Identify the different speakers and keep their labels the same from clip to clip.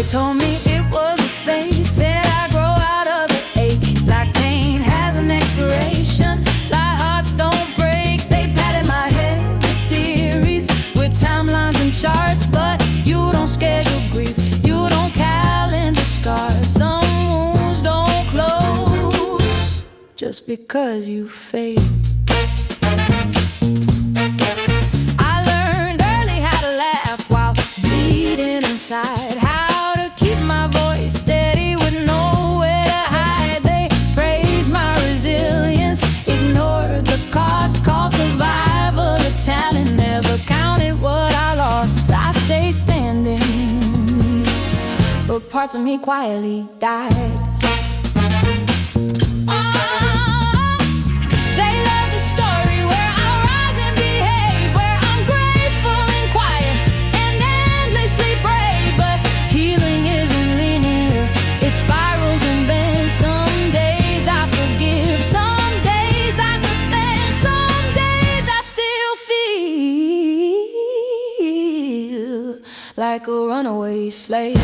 Speaker 1: told me it was a phase, said I grow out of the ache, like pain has an expiration, like hearts don't break. They patted my head with theories, with timelines and charts, but you don't schedule grief, you don't calendar scars. Some wounds don't close just because you fail. How to keep my voice steady with nowhere to hide. They praised my resilience, ignored the cost, called survival the talent, never counted what I lost. I stay standing, but parts of me quietly died. Like a runaway slave.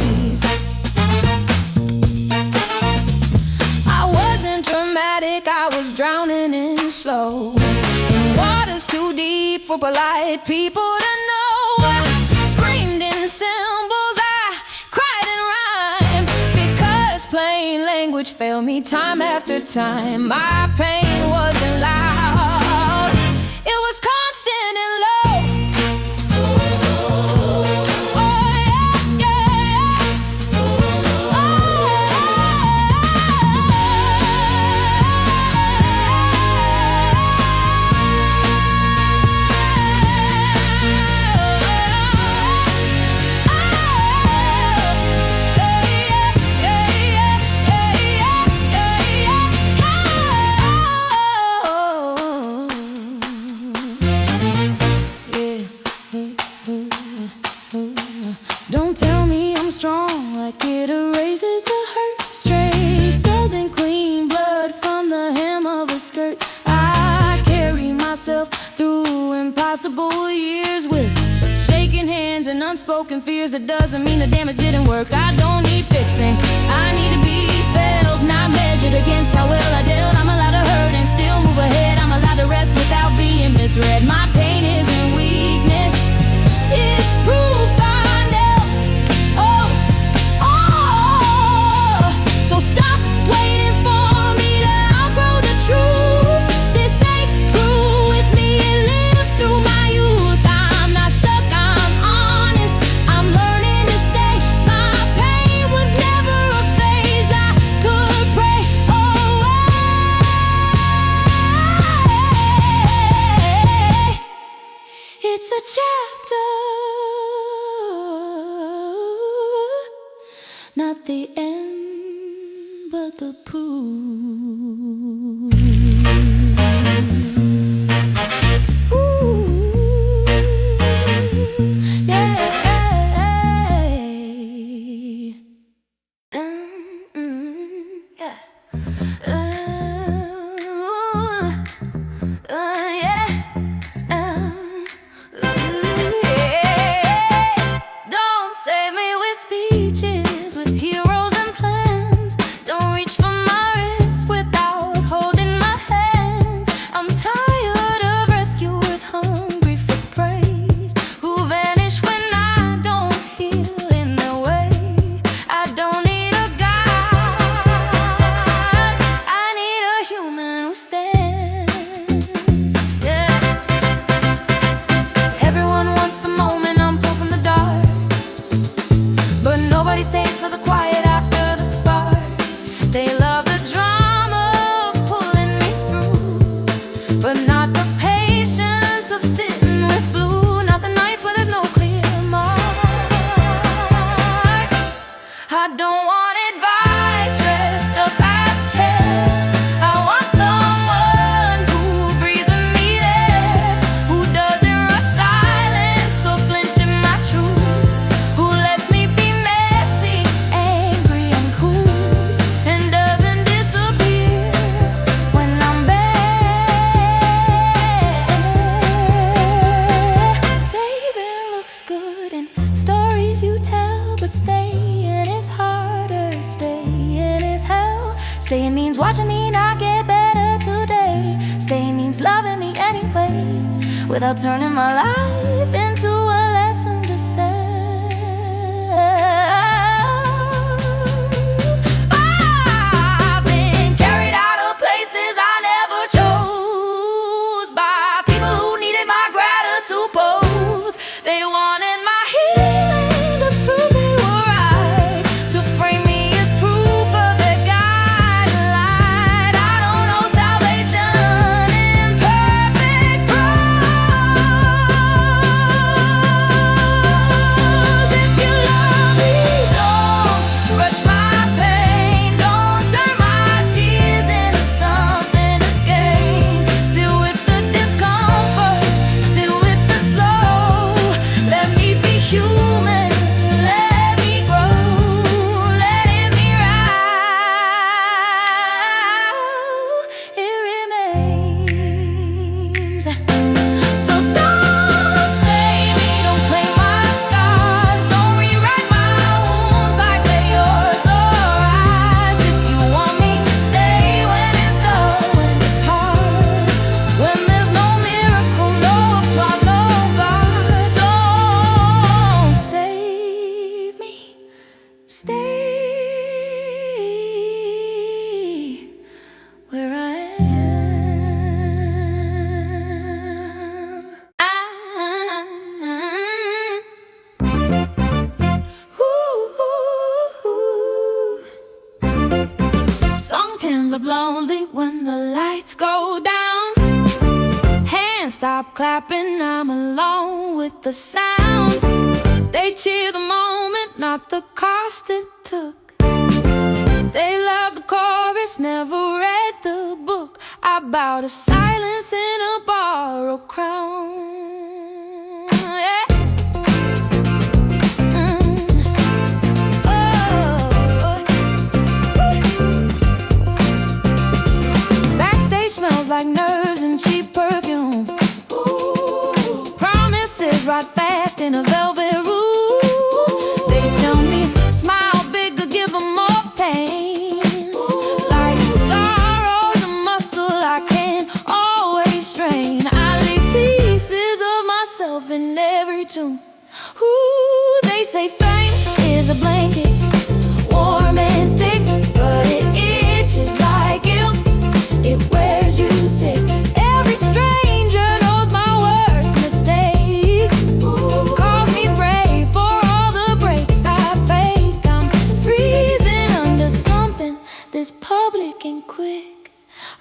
Speaker 1: I wasn't dramatic, I was drowning in slow, in waters too deep for polite people to know. I screamed in symbols, I cried in rhyme, because plain language failed me time after time. My pain wasn't loud, it was constant and low. Don't tell me I'm strong, like it erases the hurt. Strength doesn't clean blood from the hem of a skirt. I carry myself through impossible years with shaking hands and unspoken fears. That doesn't mean the damage didn't work. I don't need fixing, I need to be felt, not measured against how well I dealt. I'm allowed to hurt and still move ahead. I'm allowed to rest without being misread. My pain isn't weakness, it's proof I know. So stop waiting for me to outgrow the truth. This ain't grew with me, it lived through my youth. I'm not stuck, I'm honest, I'm learning to stay. My pain was never a phase I could pray away. It's a chapter, not the end, but the proof. Ooh, yeah. Yeah. Don't save me with speeches, with heroes and plans. Don't reach for my wrist without holding my hands. I'm tired of rescuers hungry for praise, who vanish when I don't heal in their way. I don't need a guide, I need a human who stands. Yeah. Everyone wants the moment I'm pulled from the dark, but nobody stays for the quiet after the spark. They love the drama of pulling me through, but not the patience of sitting with blue. Not the nights where there's no clear mark. I don't want advice dressed up as care. I want someone who breathes with me there, who doesn't rush silence or flinch in my truth, who lets me be messy, angry and cool, and doesn't disappear when I'm bad. Saving looks good in stories you tell, but staying in watching me not get better today. Stay means loving me anyway, without turning my life into a lesson to say. I've been carried out of places I never chose, by people who needed my gratitude pose. They wanted my healing to prove they were right, to frame me as proof of their guideline. I don't know salvation in perfect prose. If you love me, don't rush my pain, don't turn my tears into something to gain. Sit with the discomfort, sit with the slow. Let me be human, let me grow, let me rise. It remains. So don't save me, don't claim my scars, don't rewrite my wounds like they're yours or ours. If you want me, stay when it's dull, when it's hard, when there's no miracle, no applause, no God. Don't save me, stay where I am. Sometimes I'm lonely when the lights go down. Hands stop clapping, I'm alone with the sound. They cheer the moment, not the cost it took. They love the chorus, never read the book. I bow to silence in a borrowed crown. Yeah. Backstage smells like nerves and cheap perfume. Promises ride fast in a velvet room. They tell me smile bigger, give them more pain. Like sorrow's a muscle I can't always strain. I leave pieces of myself in every tune. Ooh, they say fame is a blanket, warm and thick, but it itches like guilt, it wears you sick. Every stranger knows my worst mistakes. Ooh, calls me brave for all the breaks I fake. I'm freezing under something this public and quick.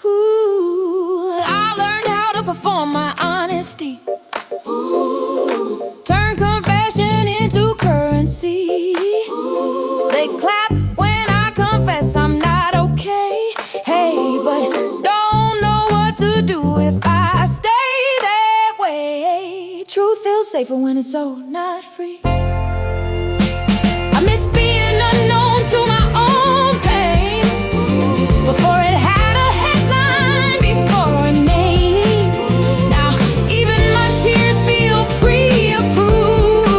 Speaker 1: Ooh, I learned how to perform my honesty. Ooh, turn confession into currency. Ooh, they clap when I confess I'm not okay. Hey, but don't know what to do if I stay that way. Truth feels safer when it's sold, not free. I miss being unknown to my own pain, before it had a headline, before a name. Now even my tears feel pre-approved,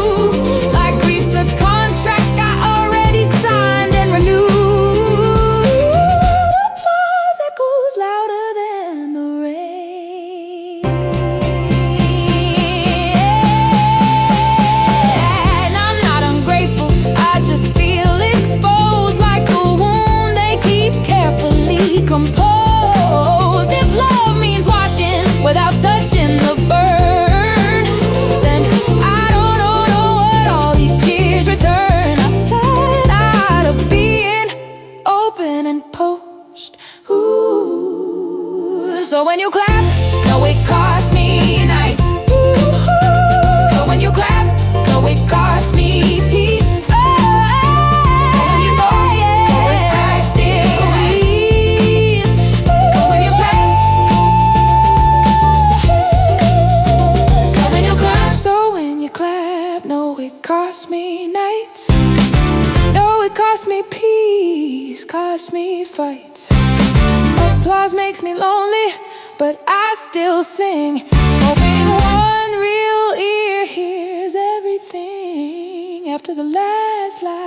Speaker 1: like grief's a contract I already signed and renewed. Applause echoes louder than the rain. And I'm not ungrateful, I just feel exposed, like a wound they keep carefully composed. If love means watching without touching the burn, then I don't know what all these cheers return. I'm tired of being open and post. Ooh, so when you clap, know it cost me nights. Ooh, so when you clap, know it cost me peace. So when you go, I still leaves. So when you clap, so when you clap, so when you clap, know it cost me nights. Know it cost me peace, cost me fights. Applause makes me lonely, but I still sing, hoping one real ear hears everything after the last light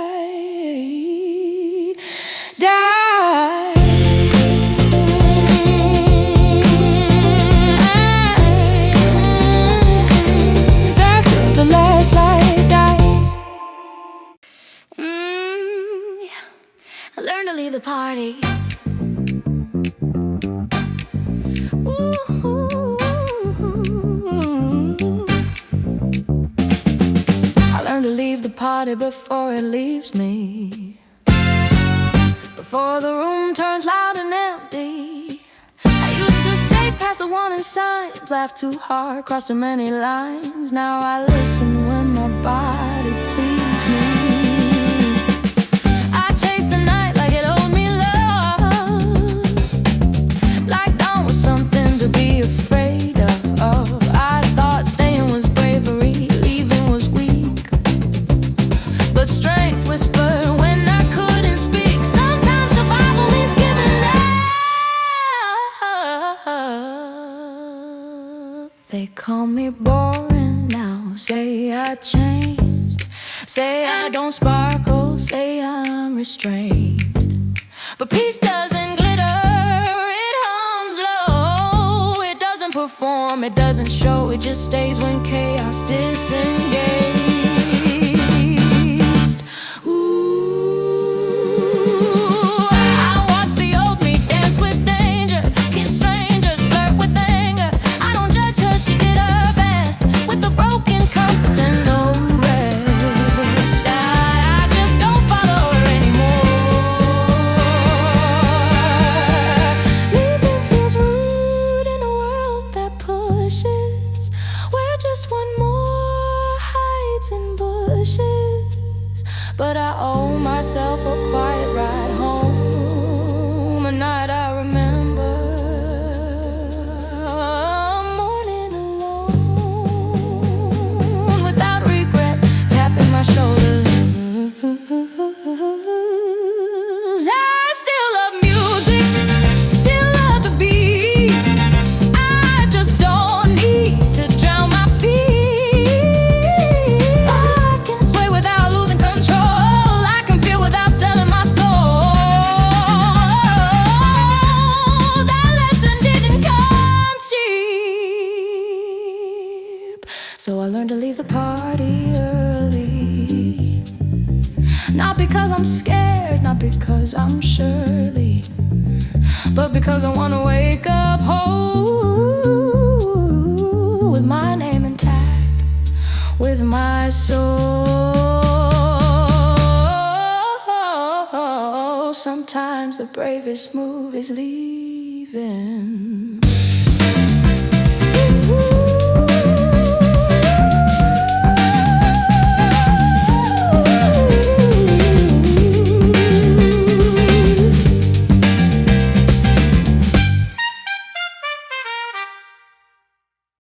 Speaker 1: died. the party. Ooh. I learned to leave the party before it leaves me, before the room turns loud and empty. I used to stay past the warning signs, laugh too hard, cross too many lines. Now I listen when my body pleads me. I chase the night like it owed me love, like dawn was something to be afraid of. I thought staying was bravery, leaving was weak, but strength whispered when I couldn't speak. Sometimes survival means giving up. They call me boring now, say I changed, say I don't sparkle, say I'm restrained. But peace doesn't glitter, it hums low. It doesn't perform, it doesn't show, it just stays when chaos disengaged. Ooh, I watch the old me dance with danger, kiss strangers, flirt with anger. I don't judge her, she did her best with a broken compass and no rest. I just don't follow her anymore. Leaving feels rude in a world that pushes, where just one more hides in bushes. But I owe myself a quiet ride home, a night I remember, a morning alone, without regret, tapping my shoulders. I still love music, still love the beat. I just don't need to drown my feet. I can sway without losing control, I can feel without selling my soul. That lesson didn't come cheap, so I learned to leave the party early. Not because I'm scared, not because I'm Shirley, but because I wanna wake up whole, with my name intact, with my soul. Sometimes the bravest move is leaving.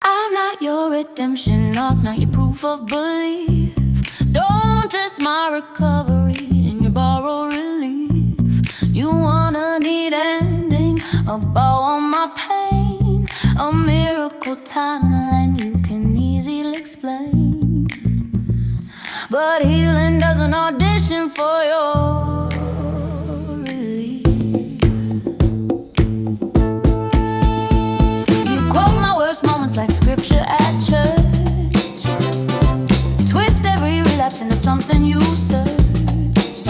Speaker 1: I'm not your redemption arc, not your proof of belief. Don't dress my recovery in your borrowed relief. You want a neat ending, a bow on my pain, a miracle timeline you can easily explain. But healing doesn't audition for your relief. You quote my worst moments like scripture at church, twist every relapse into something you searched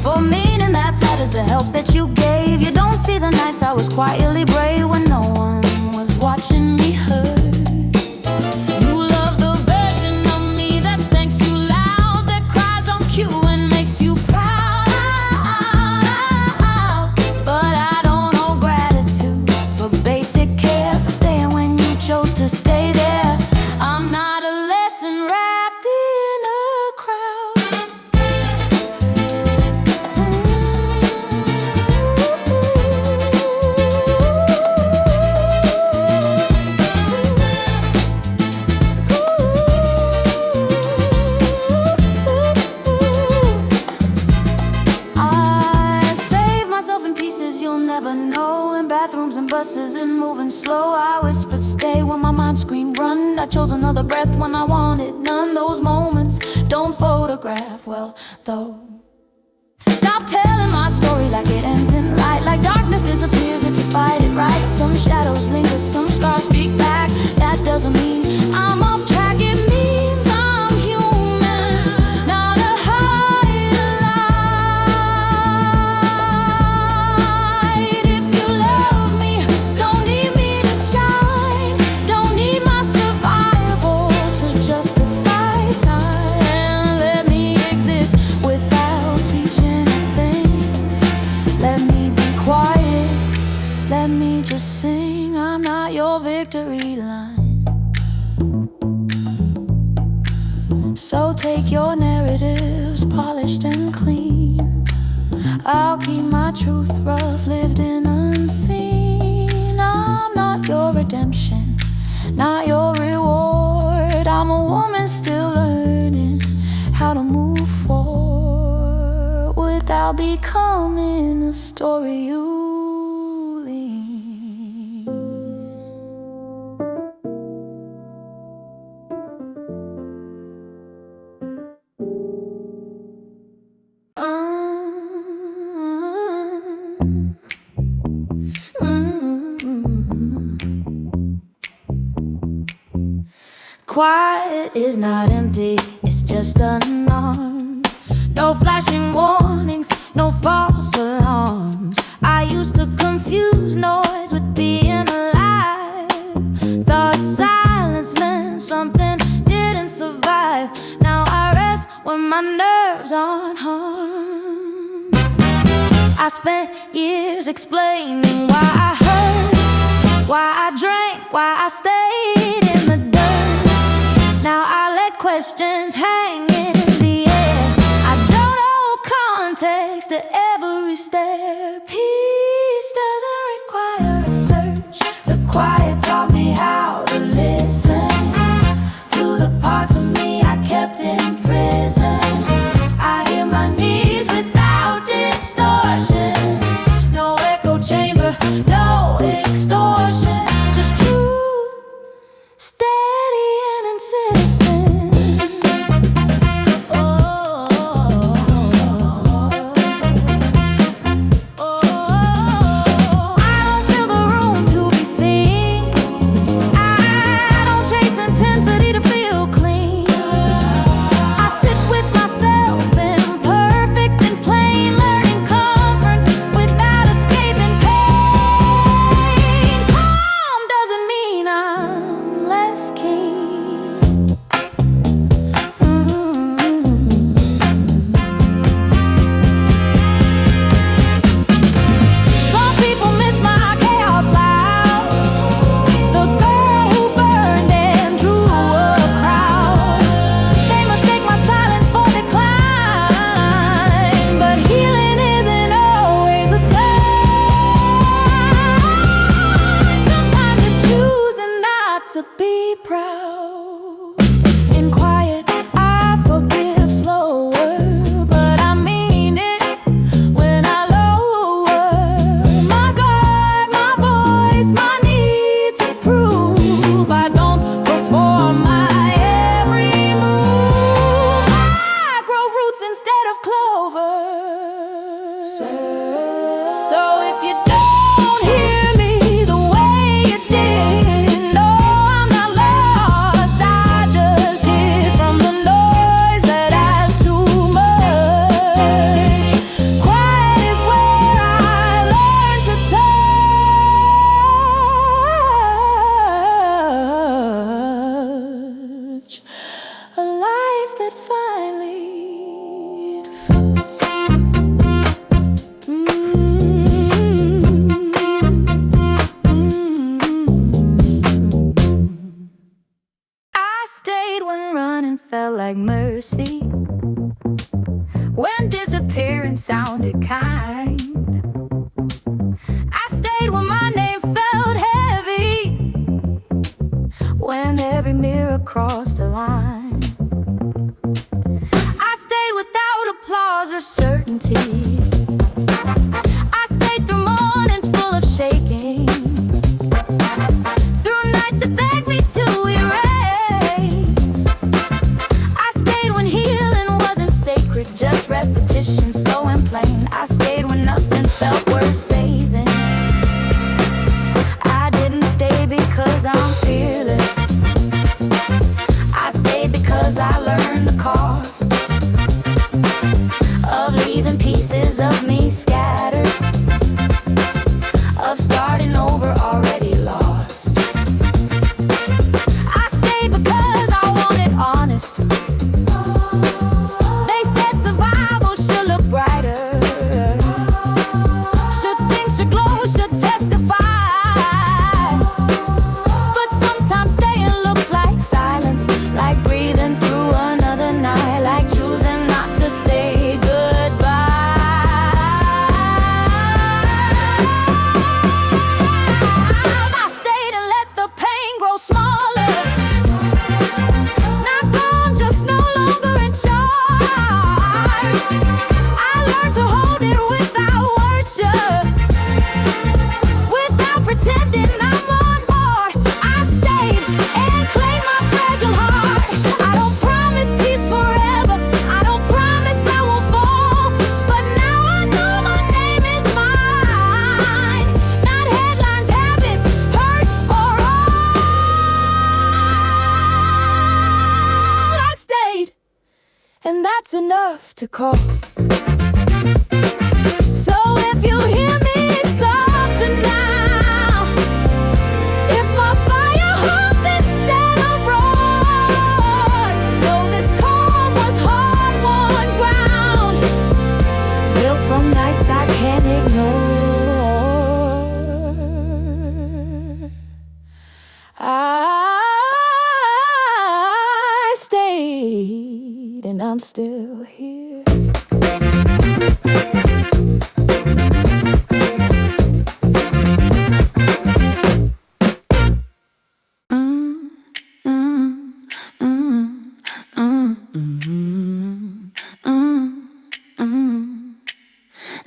Speaker 1: for, meaning that flatters the help that you gave. You don't see the nights I was quietly brave when no one was watching me hurt. You love the version of me that thanks you loud, that cries on cue and makes you proud. But I don't owe gratitude for basic care, for staying when you chose to stay there. I'm not a lesson wrapped in a crowd. I save myself in pieces you'll never know, in bathrooms and buses and moving slow. I whispered stay when my mind screamed run. I chose another breath when I wanted none. Those moments don't photograph well, though. Stop telling my story like it ends in light, like darkness disappears if you fight it right. Some shadows linger, some scars speak back. That doesn't mean I'm off track, it means I'm human, not a high line. take your narratives polished and clean. I'll keep my truth rough, lived in unseen. I'm not your redemption, not your reward. I'm a woman still learning how to move forward without becoming a story you Quiet is not empty, it's just unarmed. No flashing warnings, no false alarms. I used to confuse noise with being alive. Thought silence meant something didn't survive. Now I rest when my nerves aren't harmed. I spent years explaining why I hurt, why I drank, why I stayed in the dirt. Now I let questions hanging in the air. I don't owe context to every stare. Peace doesn't require a search. The quiet taught me how to listen to the parts of me I kept in prison. I hear my needs without distortion. No echo chamber, no extortion. Just truth, steady and insistent. I don't fill the room to be seen. I don't chase intensity to feel clean. I sit with myself, imperfect and plain, learning comfort without escaping pain. Calm doesn't mean I'm less keen. Some people miss my chaos loud. The girl who burned and drew a crowd. They mistake my silence for decline, but healing isn't always a sign. Sometimes it's choosing not to be proud. In quiet, I forgive slower, but I mean it when I lower my guard, my voice, my need to prove. I don't perform my every move. I grow roots instead of clover. So if you don't hear me the way you did, no, I'm not lost. I just hear from the noise that has too much. Quiet is where I learn to touch a life that finally fits. I stayed when running felt like mercy, when disappearing sounded kind. I stayed when my name felt heavy, when every mirror crossed a line. I stayed without applause or certainty. I stayed through mornings full of shaking, through nights that begged me to erase. I stayed when healing wasn't sacred, just repetition, slow and plain. I stayed when nothing felt worth saving. I didn't stay because I'm fearless. I stayed because I learned the cost of leaving pieces of me scattered, of starting over already lost. I stayed because I wanted honest. They said survival should look brighter, should sing, should glow, should testify. But sometimes staying looks like silence, like breathing through another night. and that's enough to call. So if you hear me softer now, if my fire hums instead of roars, know this calm was hard-won ground, built from nights I can't ignore. I stayed and I'm still here.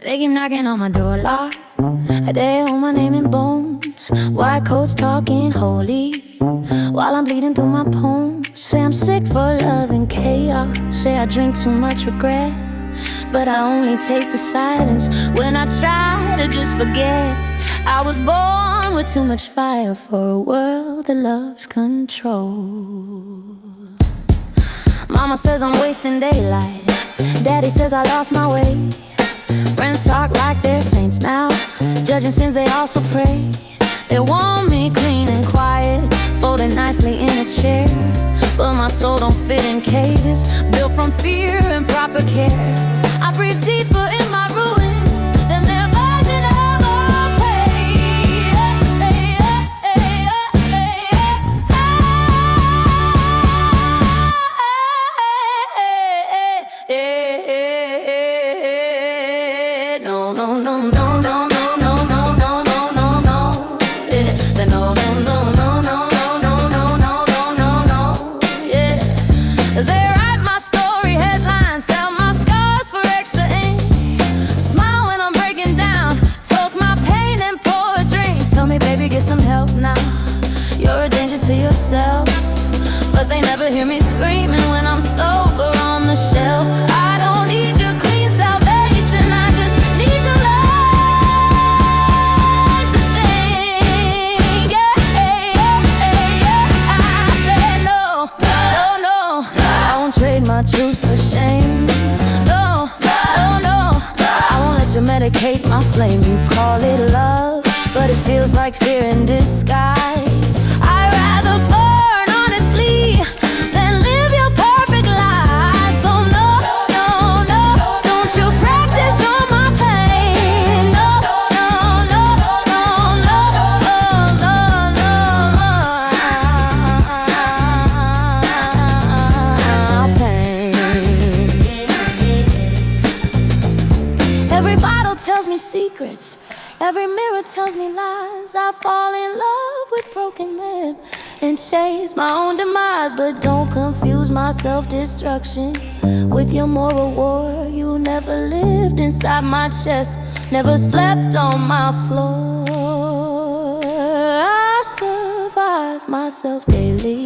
Speaker 1: They keep knocking on my door lock. They hold my name in bones. White coats talking holy while I'm bleeding through my poems. Say I'm sick for love and chaos. Say I drink too much regret, but I only taste the silence when I try to just forget. I was born with too much fire for a world that loves control. Mama says I'm wasting daylight. Daddy says I lost my way. Friends talk like they're saints now, judging sins they also pray. They want me clean and quiet, folded nicely in a chair, but my soul don't fit in cages, built from fear and proper care. I breathe deeper in my ruin than their version of okay. No, no, no, no, no, no, no, no, no, no, no, no. No, no, no, no, no, no, no, no, no, no, no. Yeah. They write my story headlines, sell my scars for extra ink. Smile when I'm breaking down, toast my pain and pour a drink. Tell me, baby, get some help now. You're a danger to yourself, but they never hear me screaming when I'm sober on the shelf. I don't need your clean salvation, I just need to learn to think. I said no, no, no, I won't trade my truth for shame. No, no, no, I won't let you medicate my flame. You call it love, but it feels like fear in disguise. I'd rather burn honestly than live your perfect lie. So no, no, no, don't you practice on my pain. No, no, no, no, no, no, no, no, pain. Every bottle tells me secrets, every mirror tells me lies. I fall in love with broken men and chase my own demise. But don't confuse my self-destruction with your moral war. You never lived inside my chest, never slept on my floor. I survive myself daily.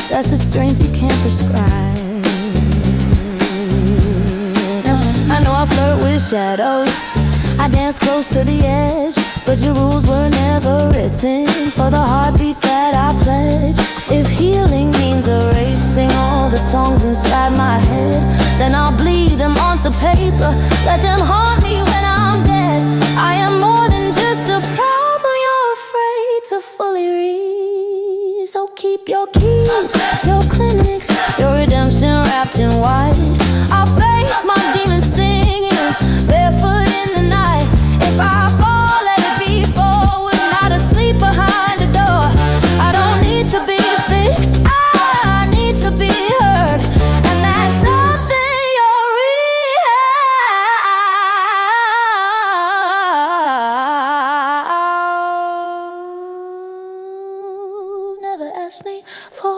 Speaker 1: That's a strength you can't prescribe. I know I flirt with shadows, I dance close to the edge, but your rules were never written for the heartbeats that I pledge. If healing means erasing all the songs inside my head, then I'll bleed them onto paper, let them haunt me when I'm dead. I am more than just a problem you're afraid to fully read. So keep your keys, your clinics, your redemption wrapped in white. I'll face my demons singing, barefoot in the night. If I fall, let it be forward, not asleep behind the door. I don't need to be fixed, I need to be heard, and that's something you're never asked me for.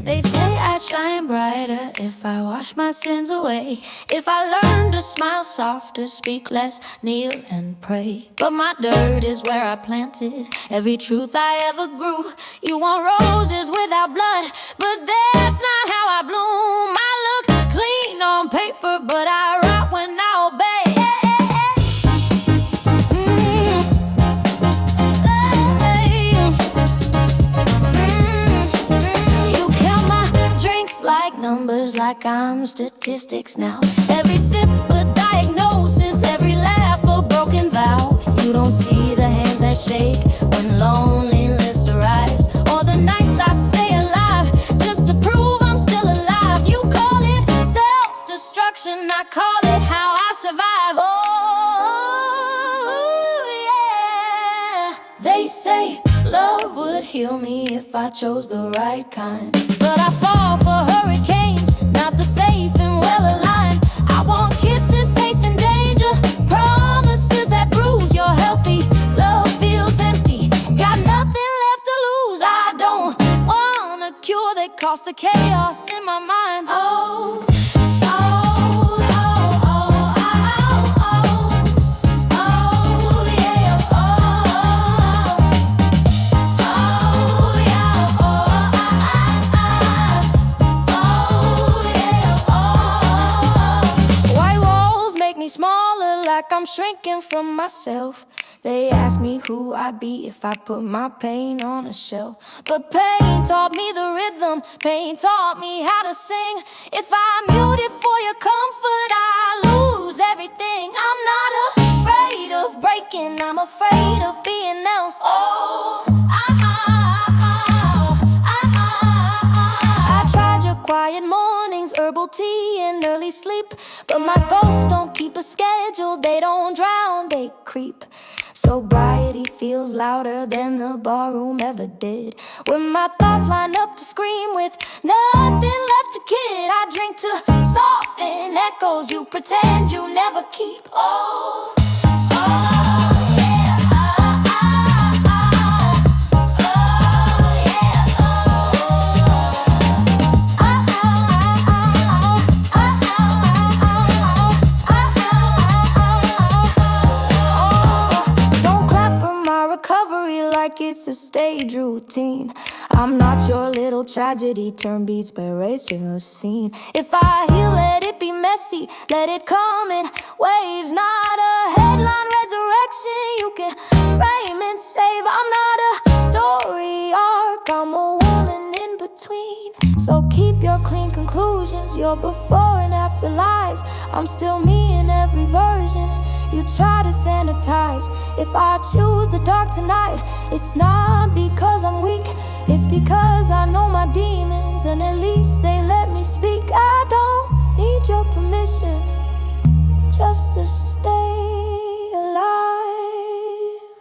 Speaker 1: They say I'd shine brighter if I wash my sins away, if I learn to smile softer, speak less, kneel and pray. But my dirt is where I planted every truth I ever grew. You want roses without blood, numbers like I'm statistics now. Every sip a diagnosis, every laugh a broken vow. You don't see the hands that shake when loneliness arrives, or the nights I stay alive just to prove I'm still alive. You call it self-destruction, I call it how I survive. Oh, yeah. They say love would heal me if I chose the right kind, but I fall for hurricanes, not the safe and well-aligned. I want kisses tasting danger, promises that bruise. You're healthy, love feels empty, got nothing left to lose. I don't want a cure that caused the chaos in my mind. Oh, smaller, like I'm shrinking from myself. They ask me who I'd be if I put my pain on a shelf. But pain taught me the rhythm, pain taught me how to sing. If I mute it for your comfort, I lose everything. I'm not afraid of breaking, I'm afraid of being else. Oh, I tried your quiet mornings, herbal tea and early sleep, but my ghosts don't keep a schedule, they don't drown, they creep. Sobriety feels louder than the barroom ever did, when my thoughts line up to scream with nothing left to kid. I drink to soften echoes you pretend you never keep. Oh, like it's a stage routine. I'm not your little tragedy, turn beats by erasing scene. If I heal, let it be messy, let it come in waves. Not a headline resurrection you can frame and save. I'm not a story arc, I'm a woman in between. So keep your clean conclusions, your before and after lies. I'm still me in every version you try to sanitize. If I choose the dark tonight, it's not because I'm weak, it's because I know my demons, and at least they let me speak. I don't need your permission just to stay alive.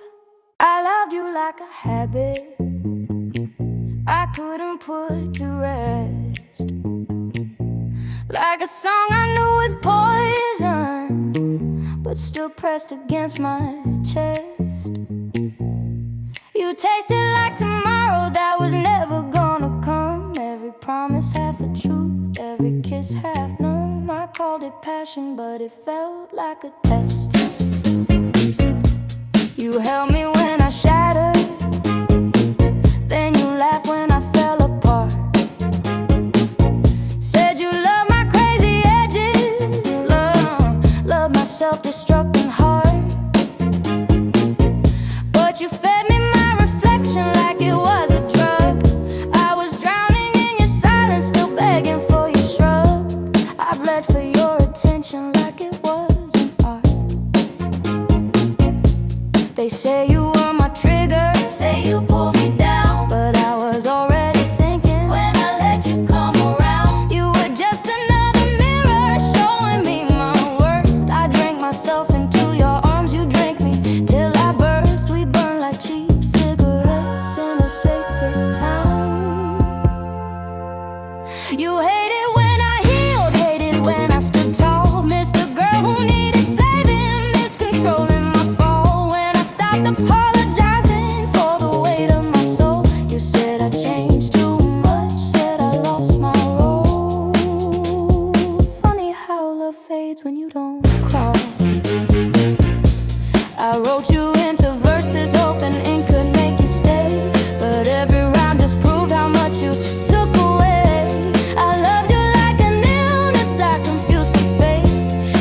Speaker 1: I loved you like a habit I couldn't put to rest, like a song I knew was poison, but still pressed against my chest. You tasted like tomorrow that was never gonna come. Every promise half a truth, every kiss half numb. I called it passion, but it felt like a test. You held me when I shattered, then you laughed when I fell apart. Said you loved my crazy edges, love my self-destructing heart. But you fed me my reflection like it was a drug. I was drowning in your silence, still begging for your shrug. I bled for your attention like it wasn't art. They say you were my trigger, say you pulled me down, but I was already sinking when I let you come around. You were just another mirror showing me my worst. I drank myself into your arms, you drank me till I burst. We burned like cheap cigarettes in a sacred town. You hated when I healed, hated when I stood tall. Missed the girl who needed saving, miscontrolling my fall. When I stopped apologizing for the weight of my soul, you said I changed too much, said I lost my role. Funny how love fades when you don't call. I wrote you into verses, hoping ink could make you stay, but every round just proved how much you took away. I loved you like an illness I confused for fate.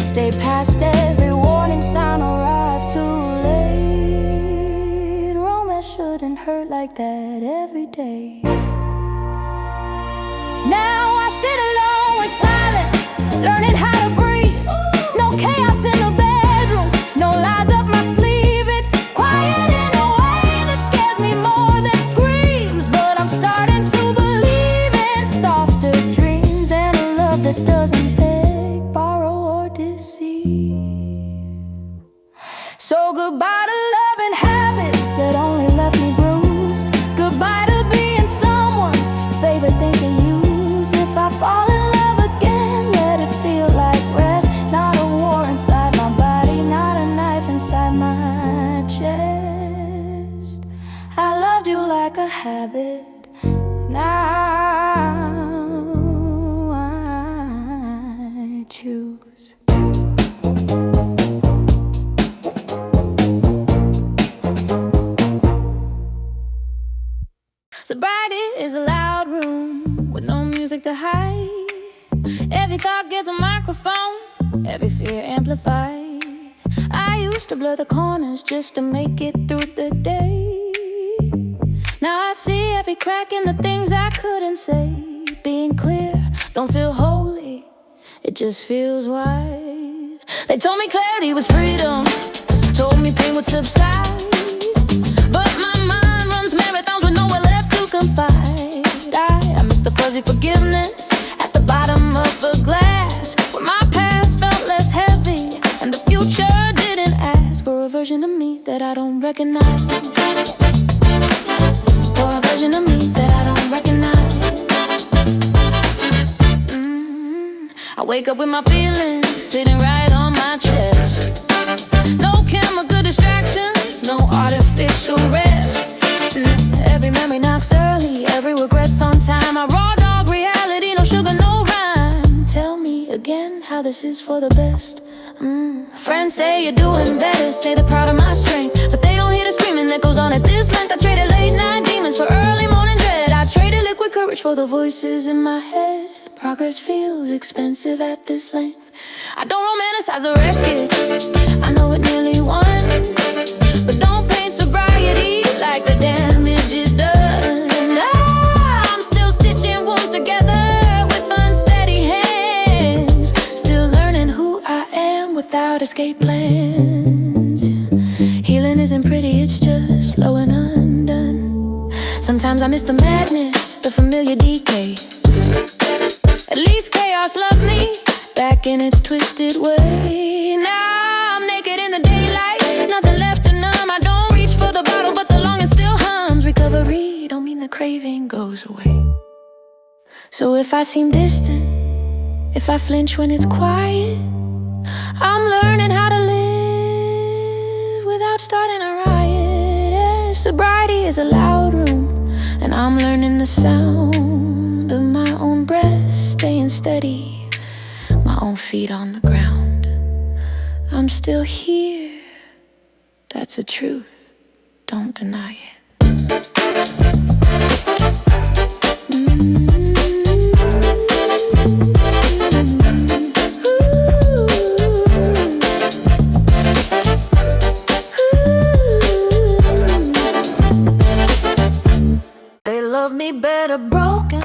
Speaker 1: Stay past every warning sign, arrived too late. Romance shouldn't hurt like that every day. Now I sit alone learning how to breathe. No chaos in the bedroom, no lies up my sleeve. It's quiet in a way that scares me more than screams. But I'm starting to believe in softer dreams and a love that doesn't beg, borrow, or deceive. So goodbye to love and habits that only left me bruised. Goodbye to being someone's favorite thing to use. If I fall in love again, let it feel like rest. Not a war inside my body, not a knife inside my chest. I loved you like a habit. Now I choose. Sobriety is a loud room with no music to hide. Every thought gets a microphone, every fear amplified. I used to blur the corners just to make it through the day. Now I see every crack in the things I couldn't say. Being clear don't feel holy, it just feels wide. They told me clarity was freedom, told me pain would subside. But my mind runs marathons with nowhere left to confide. I miss the fuzzy forgiveness at the bottom of a glass, where my past felt less heavy and the future didn't ask for a version of me that I don't recognize. For a version of me that I don't recognize. I wake up with my feelings sitting right on my chest. No chemical distractions, no artificial rest. Every memory knocks early, every regret's on time. I raw dog reality, no sugar, no rhyme. Tell me again how this is for the best. Friends say you're doing better, say they're proud of my strength, but they don't hear the screaming that goes on at this length. I traded late night demons for early morning dread. I traded liquid courage for the voices in my head. Progress feels expensive at this length. I don't romanticize the wreckage, I know it nearly won, but don't paint sobriety like the damage is done. I'm still stitching wounds together with unsteady hands, still learning who I am without escape plans. Healing isn't pretty, it's just slow and undone. Sometimes I miss the madness, the familiar decay. At least chaos loved me back in its twisted way. Now I'm naked in the daylight, nothing left to numb. I don't reach for the bottle, but the longing still hums. Recovery don't mean the craving goes away. So if I seem distant, if I flinch when it's quiet, I'm learning how to live without starting a riot. Yeah, sobriety is a loud room, and I'm learning the sound of my own breath, staying steady, my own feet on the ground. I'm still here, that's the truth, don't deny it. They love me better broken,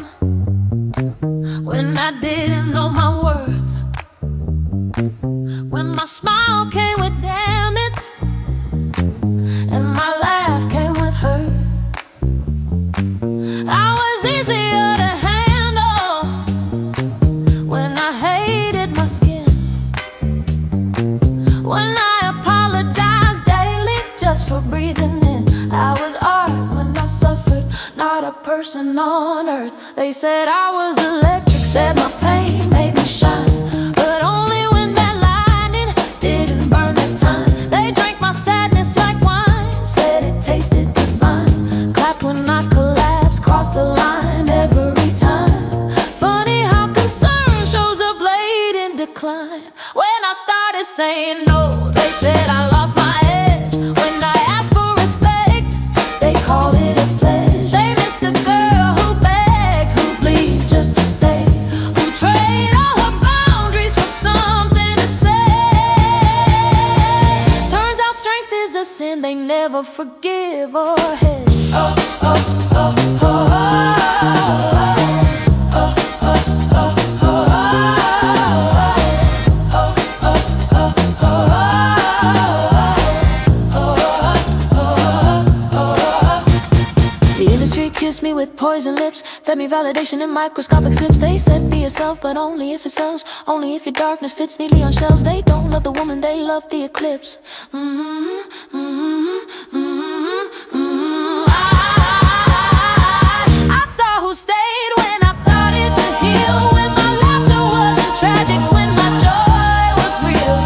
Speaker 1: when I didn't know my worth, when my smile came with damn it, and my laugh came with hurt. I was easier to handle when I hated my skin, when I apologized daily just for breathing in. I was art when I suffered, not a person on earth. They said I was electric, said my pain made me shine, but only when that lightning didn't burn the time. They drank my sadness like wine, said it tasted divine, clapped when I collapsed, crossed the line every time. Funny how concern shows up late in decline. When I started saying no, they said I lost my edge. When I asked for respect, they called it a pledge. They missed the girl who begged, who bleed just to stay, who trade all her boundaries for something to say. Turns out strength is a sin they never forgive or hedge. Oh, oh, oh, oh, oh, oh, oh, oh, oh, oh, oh. poison lips, fed me validation in microscopic sips. They said be yourself, but only if it sells, only if your darkness fits neatly on shelves. They don't love the woman, they love the eclipse. I saw who stayed when I started to heal, when my laughter wasn't tragic, when my joy was real.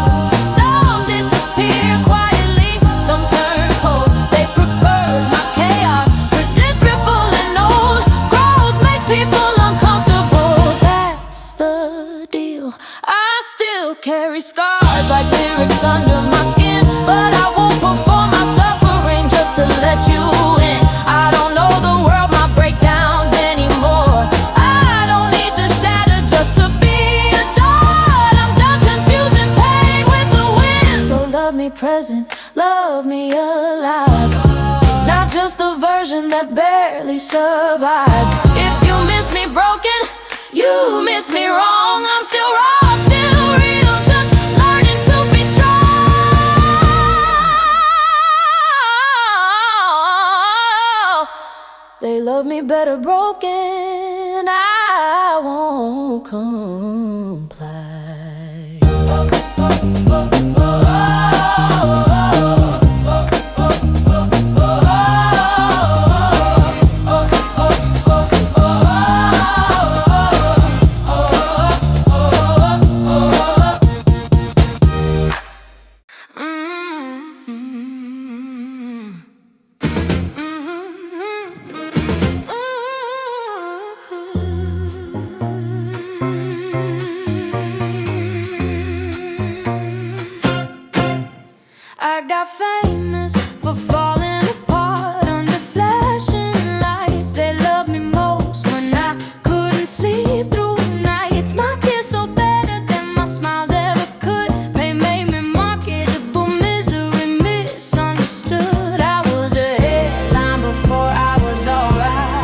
Speaker 1: Some disappear quietly, some turn cold. They preferred my chaos, predictable and old. Growth makes people uncomfortable, that's the deal. I still carry scars like lyrics under my skin, but I won't perform my suffering just to let you in. I don't know the world, my breakdowns anymore. I don't need to shatter just to be adored. I'm done confusing pain with the wind. So love me present, love me alive, not just a version that barely survived. If you miss me broken, you miss me wrong. I'm still raw, still real, just learning to be strong. They love me better broken, I won't comply. I got famous for falling apart under flashing lights. They loved me most when I couldn't sleep through nights. My tears so better than my smiles ever could. Pain made me marketable, misery misunderstood. I was a headline before I was alright.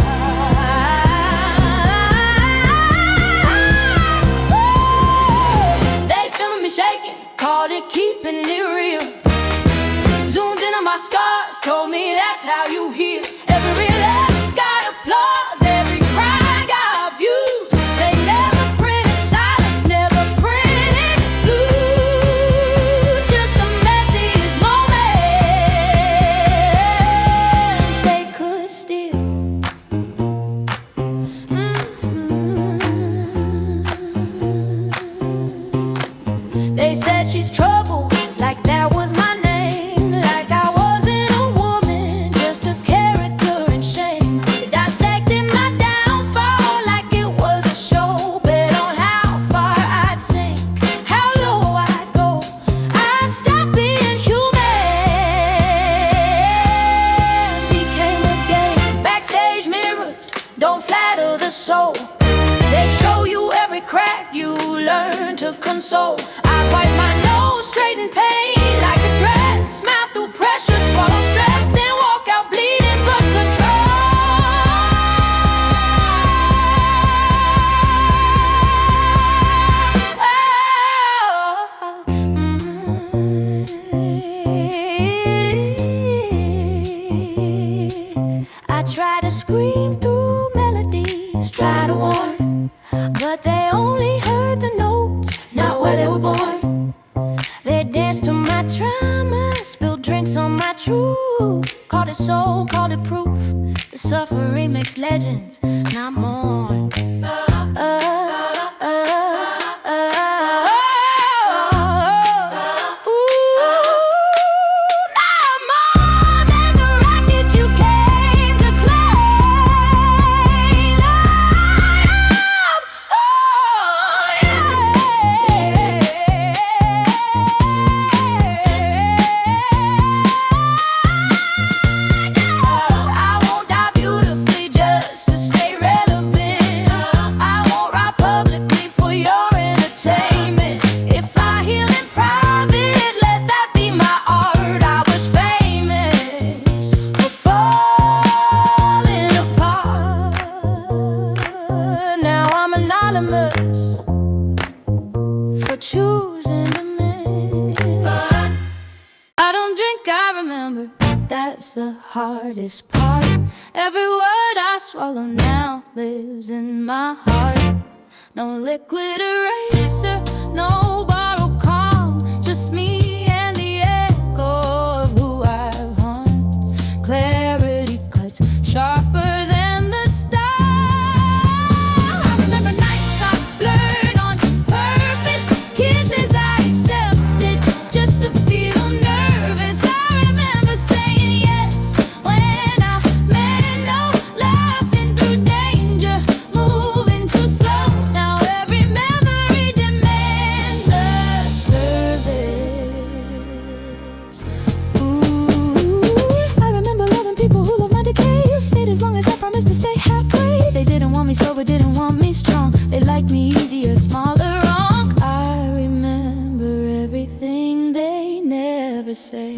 Speaker 1: They feeling me shaking, called it keeping it real. Zoomed in on my scars, told me that's how you heal. Every relapse got applause, every cry got views. They never printed silence, never printed blues. Just the messiest moments they could steal. They said she's trouble, like that was my name. Soul. They show you every crack, you learn to console. I wipe my nose, straighten pain like a dress, smile through pressure, swallow stress, then walk out bleeding blood control. I try to scream through melodies, try to warn, but they only heard the notes, not where they were born. They danced to my trauma, spilled drinks on my truth. Called it soul, called it proof. The suffering makes legends, not mourn. That's the hardest part. Every word I swallow now lives in my heart. No liquid eraser, no borrowed calm, just me and the echo of who I've harmed. Clarity cuts sharper than the stars. I remember nights I blurred on purpose, kisses I accepted just to feel nervous. I remember saying yes when I meant no, laughing through danger, moving too slow. Now every memory demands a service. Ooh, I remember loving people who loved my decay, who stayed as long as I promised to stay halfway. They didn't want me sober, didn't want me strong. They liked me easier, smaller, wrong. I remember everything they never say.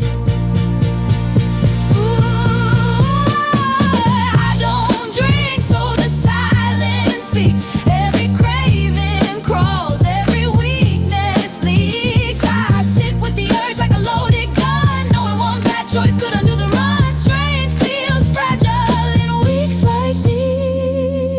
Speaker 1: I don't drink, so the silence speaks. Every craving crawls, every weakness leaks. I sit with the urge like a loaded gun, knowing one bad choice could undo the run. Strength feels fragile in weeks like these,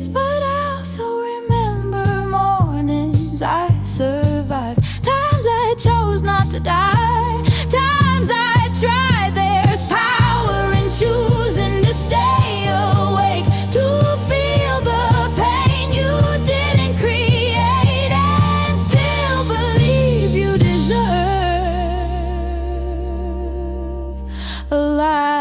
Speaker 1: but I also remember mornings I survived, times I chose not to die, times I tried. There's power in choosing to stay awake, to feel the pain you didn't create, and still believe you deserve a life.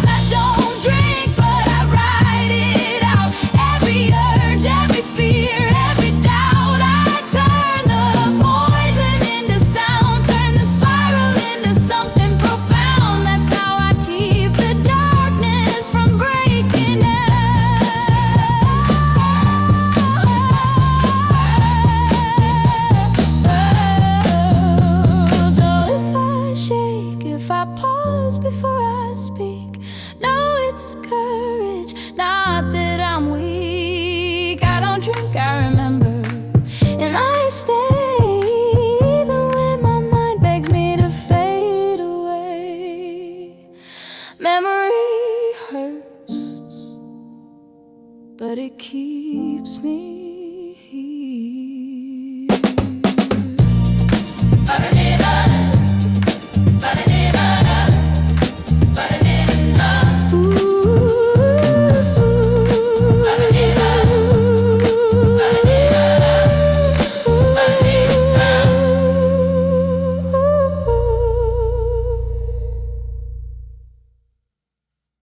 Speaker 1: I don't drink, but I write it out. Every urge, every fear, every doubt. I turn the poison into sound, turn the spiral into something profound. That's how I keep the darkness from breaking out. So if I shake, if I pause before I speak, no, it's courage, not that I'm weak. I don't drink, I remember, and I stay even when my mind begs me to fade away. Memory hurts, but it keeps me